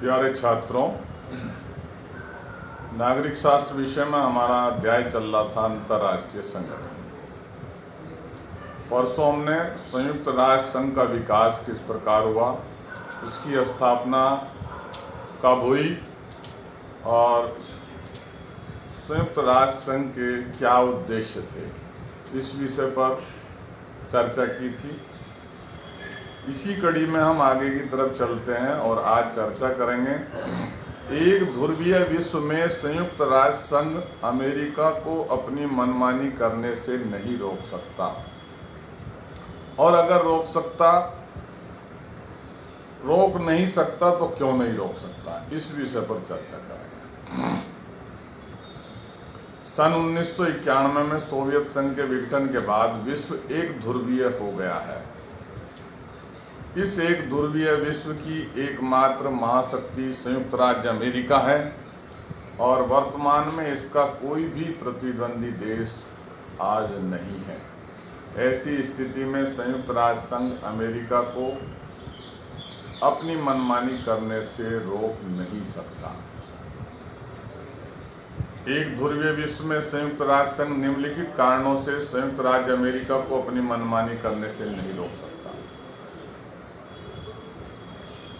प्यारे छात्रों, नागरिक शास्त्र विषय में हमारा अध्याय चल रहा था अंतर्राष्ट्रीय संगठन। परसों हमने संयुक्त राष्ट्र संघ का विकास किस प्रकार हुआ, उसकी स्थापना कब हुई और संयुक्त राष्ट्र संघ के क्या उद्देश्य थे, इस विषय पर चर्चा की थी। इसी कड़ी में हम आगे की तरफ चलते हैं और आज चर्चा करेंगे एक ध्रुवीय विश्व में संयुक्त राष्ट्र संघ अमेरिका को अपनी मनमानी करने से नहीं रोक सकता, और अगर रोक नहीं सकता तो क्यों नहीं रोक सकता, इस विषय पर चर्चा करेंगे। सन 1991 में सोवियत संघ के विघटन के बाद विश्व एक ध्रुवीय हो गया है। इस एक ध्रुवीय विश्व की एकमात्र महाशक्ति संयुक्त राज्य अमेरिका है और वर्तमान में इसका कोई भी प्रतिद्वंदी देश आज नहीं है। ऐसी स्थिति में संयुक्त राष्ट्र संघ अमेरिका को अपनी मनमानी करने से रोक नहीं सकता। एक ध्रुवीय विश्व में संयुक्त राष्ट्र संघ निम्नलिखित कारणों से संयुक्त राज्य अमेरिका को अपनी मनमानी करने से नहीं रोक सकता।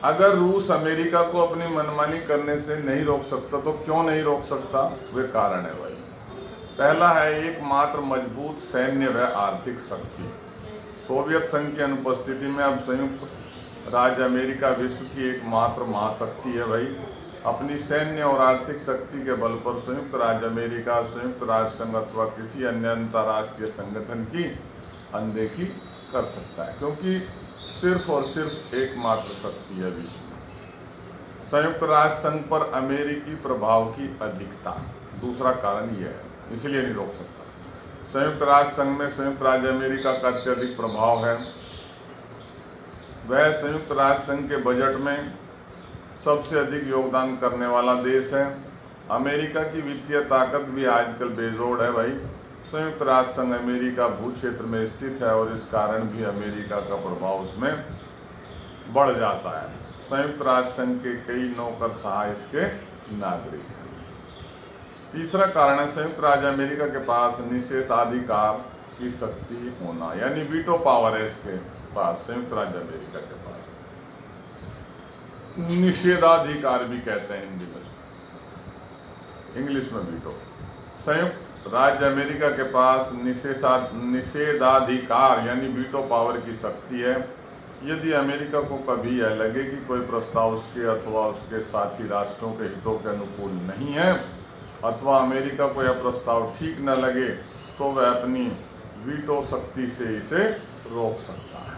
अगर रूस अमेरिका को अपनी मनमानी करने से नहीं रोक सकता तो क्यों नहीं रोक सकता, वे कारण है भाई। पहला है एकमात्र मजबूत सैन्य व आर्थिक शक्ति। सोवियत संघ की अनुपस्थिति में अब संयुक्त राज्य अमेरिका विश्व की एकमात्र महाशक्ति है भाई। अपनी सैन्य और आर्थिक शक्ति के बल पर संयुक्त राज्य अमेरिका संयुक्त राष्ट्र संघ अथवा किसी अन्य अंतर्राष्ट्रीय संगठन की अनदेखी कर सकता है, क्योंकि सिर्फ और सिर्फ एकमात्र शक्ति है विश्व में। संयुक्त राष्ट्र संघ पर अमेरिकी प्रभाव की अधिकता दूसरा कारण यह है, इसलिए नहीं रोक सकता। संयुक्त राष्ट्र संघ में संयुक्त राज्य अमेरिका का अत्यधिक प्रभाव है। वह संयुक्त राष्ट्र संघ के बजट में सबसे अधिक योगदान करने वाला देश है। अमेरिका की वित्तीय ताकत भी आजकल बेजोड़ है भाई। संयुक्त राष्ट्र संघ अमेरिका भू क्षेत्र में स्थित है और इस कारण भी अमेरिका का प्रभाव उसमें बढ़ जाता है। संयुक्त राष्ट्र संघ के कई नौकरशाह इसके नागरिक हैं। तीसरा कारण है संयुक्त राज्य अमेरिका के पास निषेधाधिकार की शक्ति होना, यानी वीटो पावर है इसके पास। संयुक्त राज्य अमेरिका के पास निषेधाधिकार भी कहते हैं हिंदी में, इंग्लिश में वीटो। संयुक्त राज्य अमेरिका के पास निषेधाधिकार यानी वीटो पावर की शक्ति है। यदि अमेरिका को कभी यह लगे कि कोई प्रस्ताव उसके अथवा उसके साथी राष्ट्रों के हितों के अनुकूल नहीं है अथवा अमेरिका को यह प्रस्ताव ठीक न लगे, तो वह अपनी वीटो शक्ति से इसे रोक सकता है।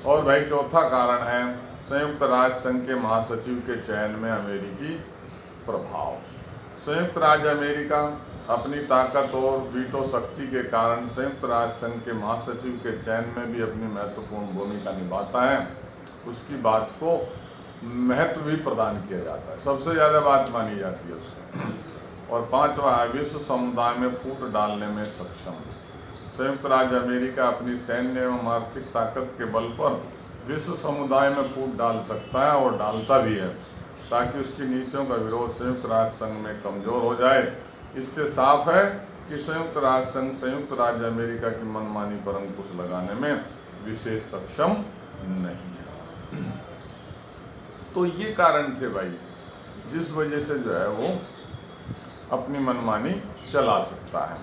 और भाई चौथा कारण है संयुक्त राष्ट्र संघ के महासचिव के चयन में अमेरिकी प्रभाव। संयुक्त राज्य अमेरिका अपनी ताकत और वीटो शक्ति के कारण संयुक्त राष्ट्र संघ के महासचिव के चयन में भी अपनी महत्वपूर्ण भूमिका निभाता है। उसकी बात को महत्व भी प्रदान किया जाता है, सबसे ज़्यादा बात मानी जाती है उसको। और पांचवा है विश्व समुदाय में फूट डालने में सक्षम। संयुक्त राज्य अमेरिका अपनी सैन्य एवं आर्थिक ताकत के बल पर विश्व समुदाय में फूट डाल सकता है और डालता भी है, ताकि उसकी नीतियों का विरोध संयुक्त राष्ट्र संघ में कमज़ोर हो जाए। इससे साफ है कि संयुक्त राष्ट्र संघ संयुक्त राज्य अमेरिका की मनमानी पर अंकुश लगाने में विशेष सक्षम नहीं है। तो ये कारण थे भाई, जिस वजह से जो है वो अपनी मनमानी चला सकता है।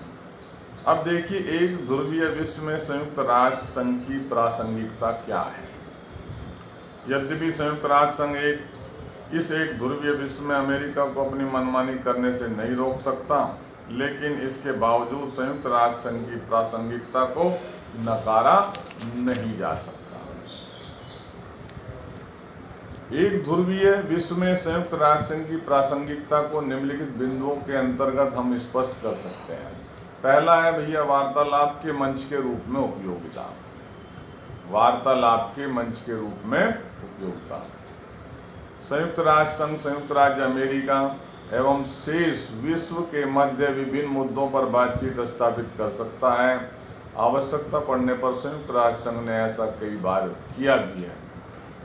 अब देखिए एक ध्रुवीय विश्व में संयुक्त राष्ट्र संघ की प्रासंगिकता क्या है। यद्यपि संयुक्त राष्ट्र संघ इस एक ध्रुवीय विश्व में अमेरिका को अपनी मनमानी करने से नहीं रोक सकता, लेकिन इसके बावजूद संयुक्त राष्ट्र संघ की प्रासंगिकता को नकारा नहीं जा सकता। एक ध्रुवीय विश्व में संयुक्त राष्ट्र संघ की प्रासंगिकता को निम्नलिखित बिंदुओं के अंतर्गत हम स्पष्ट कर सकते हैं। पहला है भैया वार्तालाप के मंच के रूप में उपयोगिता। वार्तालाप के मंच के रूप में उपयोगिता। संयुक्त राष्ट्र संघ संयुक्त राज्य अमेरिका एवं शेष विश्व के मध्य विभिन्न मुद्दों पर बातचीत स्थापित कर सकता है। आवश्यकता पड़ने पर संयुक्त राष्ट्र संघ ने ऐसा कई बार किया भी है।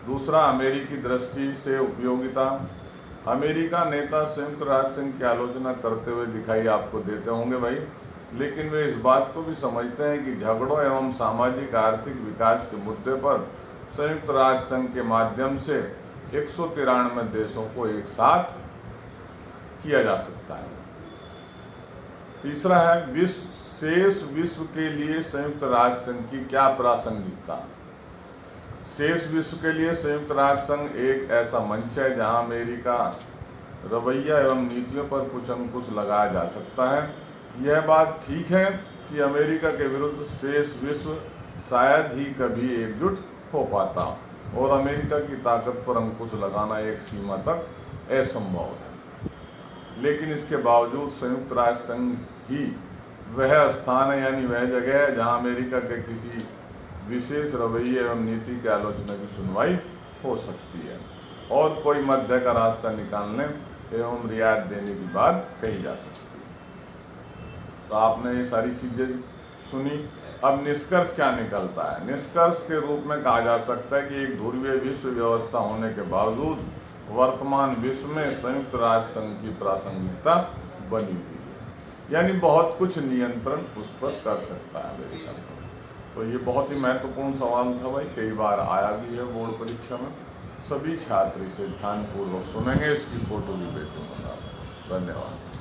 दूसरा, अमेरिकी दृष्टि से उपयोगिता। अमेरिका नेता संयुक्त राष्ट्र संघ की आलोचना करते हुए दिखाई आपको देते होंगे भाई, लेकिन वे इस बात को भी समझते हैं कि झगड़ों एवं सामाजिक आर्थिक विकास के मुद्दे पर संयुक्त राष्ट्र संघ के माध्यम से 193 देशों को एक साथ किया जा सकता है। तीसरा है, शेष विश्व के लिए संयुक्त राष्ट्र संघ की क्या प्रासंगिकता। शेष विश्व के लिए संयुक्त राष्ट्र संघ एक ऐसा मंच है जहां अमेरिका रवैया एवं नीतियों पर कुछ अंकुश लगाया जा सकता है। यह बात ठीक है कि अमेरिका के विरुद्ध शेष विश्व शायद ही कभी एकजुट हो पाता और अमेरिका की ताकत पर अंकुश लगाना एक सीमा तक असंभव है। लेकिन इसके बावजूद संयुक्त राष्ट्र संघ ही वह स्थान है, यानी वह जगह है जहां अमेरिका के किसी विशेष रवैये एवं नीति की आलोचना की सुनवाई हो सकती है और कोई मध्य का रास्ता निकालने एवं रियायत देने की बात कही जा सकती है। तो आपने ये सारी चीज़ें सुनी। अब निष्कर्ष क्या निकलता है? निष्कर्ष के रूप में कहा जा सकता है कि एक ध्रुवीय विश्व व्यवस्था होने के बावजूद वर्तमान विश्व में संयुक्त राष्ट्र संघ की प्रासंगिकता बनी हुई है, यानी बहुत कुछ नियंत्रण उस पर कर सकता है अमेरिका पर। तो ये बहुत ही महत्वपूर्ण सवाल था भाई, कई बार आया भी है बोर्ड परीक्षा में। सभी छात्र इसे ध्यानपूर्वक सुनेंगे, इसकी फोटो भी भेजूंगा। धन्यवाद।